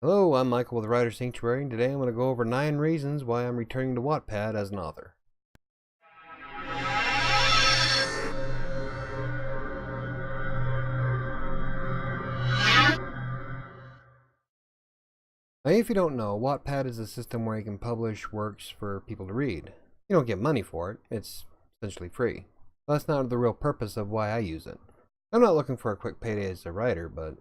Hello, I'm Michael with the Writer Sanctuary, and today I'm going to go over 9 reasons why I'm returning to Wattpad as an author. Now, if you don't know, Wattpad is a system where you can publish works for people to read. You don't get money for it, it's essentially free. That's not the real purpose of why I use it. I'm not looking for a quick payday as a writer, but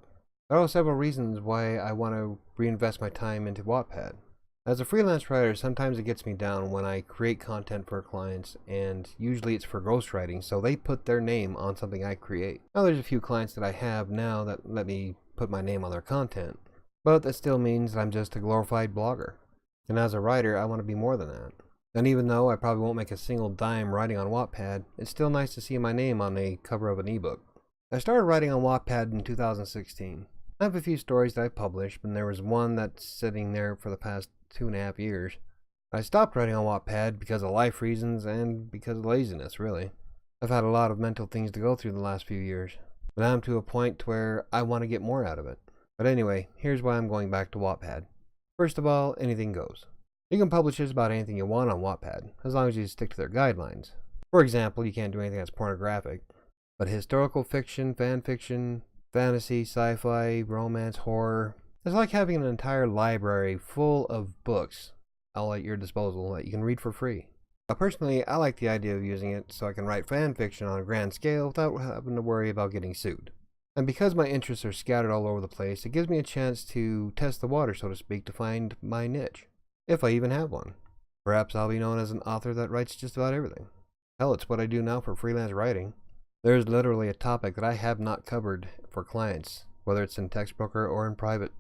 there are several reasons why I want to reinvest my time into Wattpad. As a freelance writer, sometimes it gets me down when I create content for clients, and usually it's for ghostwriting, so they put their name on something I create. Now, there's a few clients that I have now that let me put my name on their content, but that still means that I'm just a glorified blogger. And as a writer, I want to be more than that. And even though I probably won't make a single dime writing on Wattpad, it's still nice to see my name on the cover of an ebook. I started writing on Wattpad in 2016. I have a few stories that I published, and there was one that's sitting there for the past 2.5 years. I stopped writing on Wattpad because of life reasons and because of laziness, really. I've had a lot of mental things to go through the last few years, but I'm to a point where I want to get more out of it. But anyway, here's why I'm going back to Wattpad. First of all, anything goes. You can publish just about anything you want on Wattpad, as long as you stick to their guidelines. For example, you can't do anything that's pornographic, but historical fiction, fan fiction, fantasy, sci-fi, romance, horror. It's like having an entire library full of books all at your disposal that you can read for free. Now, personally, I like the idea of using it so I can write fan fiction on a grand scale without having to worry about getting sued. And because my interests are scattered all over the place, it gives me a chance to test the water, so to speak, to find my niche, if I even have one. Perhaps I'll be known as an author that writes just about everything. Hell, it's what I do now for freelance writing. There's literally a topic that I have not covered for clients, whether it's in Textbooker or in private.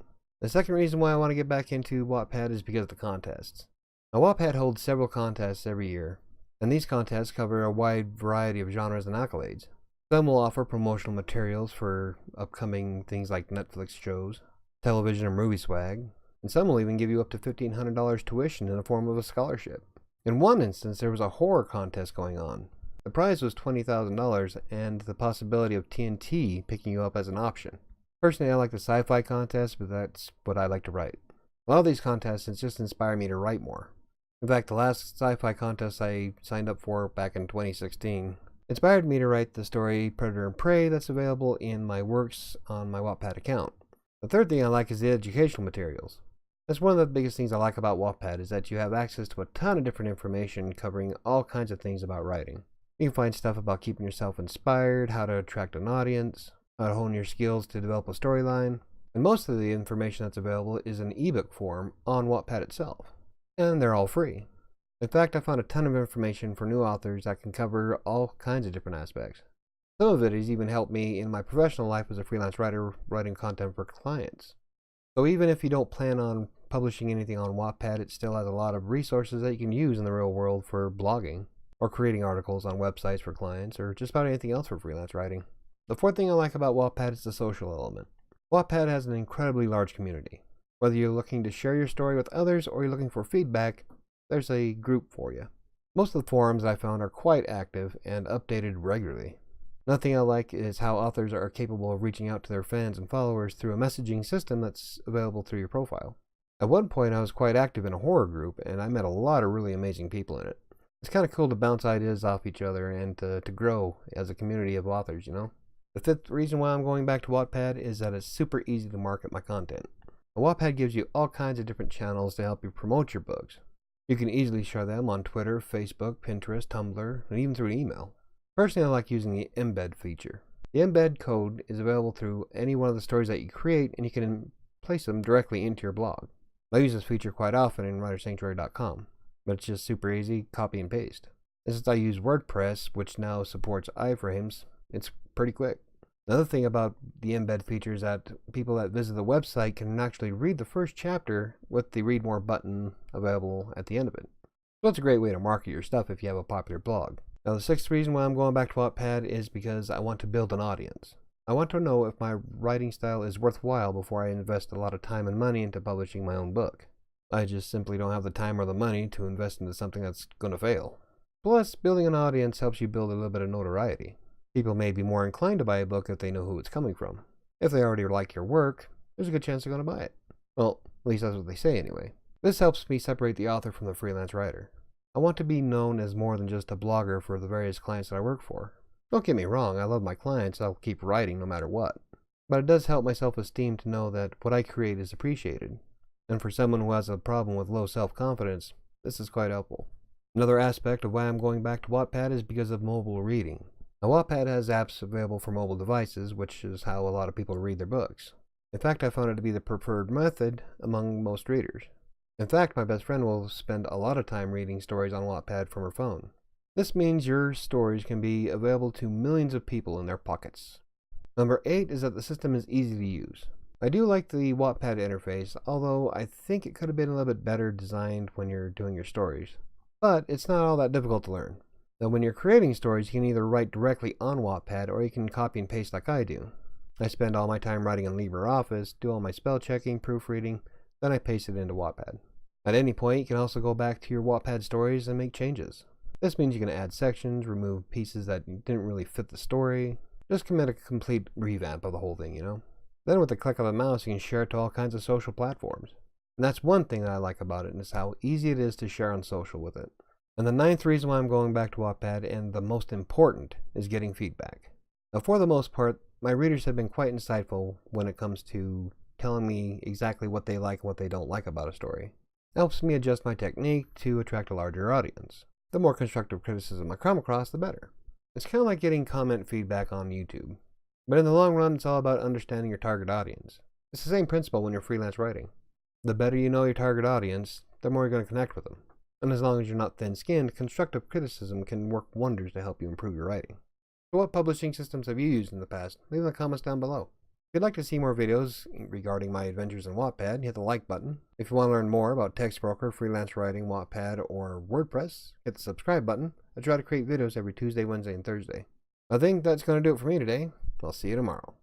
The second reason why I want to get back into Wattpad is because of the contests. Now, Wattpad holds several contests every year, and these contests cover a wide variety of genres and accolades. Some will offer promotional materials for upcoming things like Netflix shows, television and movie swag, and some will even give you up to $1,500 tuition in the form of a scholarship. In one instance, there was a horror contest going on. The prize was $20,000 and the possibility of TNT picking you up as an option. Personally, I like the sci-fi contest, but that's what I like to write. A lot of these contests just inspire me to write more. In fact, the last sci-fi contest I signed up for back in 2016 inspired me to write the story Predator and Prey that's available in my works on my Wattpad account. The third thing I like is the educational materials. That's one of the biggest things I like about Wattpad is that you have access to a ton of different information covering all kinds of things about writing. You can find stuff about keeping yourself inspired, how to attract an audience, how to hone your skills to develop a storyline, and most of the information that's available is in ebook form on Wattpad itself. And they're all free. In fact, I found a ton of information for new authors that can cover all kinds of different aspects. Some of it has even helped me in my professional life as a freelance writer writing content for clients. So even if you don't plan on publishing anything on Wattpad, it still has a lot of resources that you can use in the real world for blogging, or creating articles on websites for clients, or just about anything else for freelance writing. The fourth thing I like about Wattpad is the social element. Wattpad has an incredibly large community. Whether you're looking to share your story with others or you're looking for feedback, there's a group for you. Most of the forums I found are quite active and updated regularly. Another thing I like is how authors are capable of reaching out to their fans and followers through a messaging system that's available through your profile. At one point I was quite active in a horror group and I met a lot of really amazing people in it. It's kind of cool to bounce ideas off each other and to grow as a community of authors, you know? The fifth reason why I'm going back to Wattpad is that it's super easy to market my content. Wattpad gives you all kinds of different channels to help you promote your books. You can easily share them on Twitter, Facebook, Pinterest, Tumblr, and even through email. Personally, I like using the embed feature. The embed code is available through any one of the stories that you create, and you can place them directly into your blog. I use this feature quite often in writersanctuary.com. But it's just super easy, copy and paste. And since I use WordPress, which now supports iframes, it's pretty quick. Another thing about the embed feature is that people that visit the website can actually read the first chapter with the read more button available at the end of it. So it's a great way to market your stuff if you have a popular blog. Now the sixth reason why I'm going back to Wattpad is because I want to build an audience. I want to know if my writing style is worthwhile before I invest a lot of time and money into publishing my own book. I just simply don't have the time or the money to invest into something that's going to fail. Plus, building an audience helps you build a little bit of notoriety. People may be more inclined to buy a book if they know who it's coming from. If they already like your work, there's a good chance they're going to buy it. Well, At least that's what they say anyway. This helps me separate the author from the freelance writer. I want to be known as more than just a blogger for the various clients that I work for. Don't get me wrong, I love my clients, I'll keep writing no matter what. But it does help my self-esteem to know that what I create is appreciated. And for someone who has a problem with low self-confidence, this is quite helpful. Another aspect of why I'm going back to Wattpad is because of mobile reading. Now, Wattpad has apps available for mobile devices, which is how a lot of people read their books. In fact, I found it to be the preferred method among most readers. In fact, my best friend will spend a lot of time reading stories on Wattpad from her phone. This means your stories can be available to millions of people in their pockets. Number 8 is that the system is easy to use. I do like the Wattpad interface, although I think it could have been a little bit better designed when you're doing your stories. But it's not all that difficult to learn. Now, when you're creating stories, you can either write directly on Wattpad or you can copy and paste like I do. I spend all my time writing in LibreOffice, do all my spell checking, proofreading, then I paste it into Wattpad. At any point, you can also go back to your Wattpad stories and make changes. This means you can add sections, remove pieces that didn't really fit the story, just commit a complete revamp of the whole thing, you know? Then with the click of a mouse, you can share it to all kinds of social platforms. And that's one thing that I like about it, and is how easy it is to share on social with it. And the 9th reason why I'm going back to Wattpad, and the most important, is getting feedback. Now, for the most part, my readers have been quite insightful when it comes to telling me exactly what they like and what they don't like about a story. It helps me adjust my technique to attract a larger audience. The more constructive criticism I come across, the better. It's kind of like getting comment feedback on YouTube. But in the long run, it's all about understanding your target audience. It's the same principle when you're freelance writing. The better you know your target audience, the more you're going to connect with them. And as long as you're not thin-skinned, constructive criticism can work wonders to help you improve your writing. So what publishing systems have you used in the past? Leave in the comments down below. If you'd like to see more videos regarding my adventures in Wattpad, hit the like button. If you want to learn more about text broker, freelance writing, Wattpad, or WordPress, hit the subscribe button. I try to create videos every Tuesday, Wednesday, and Thursday. I think that's going to do it for me today. I'll see you tomorrow.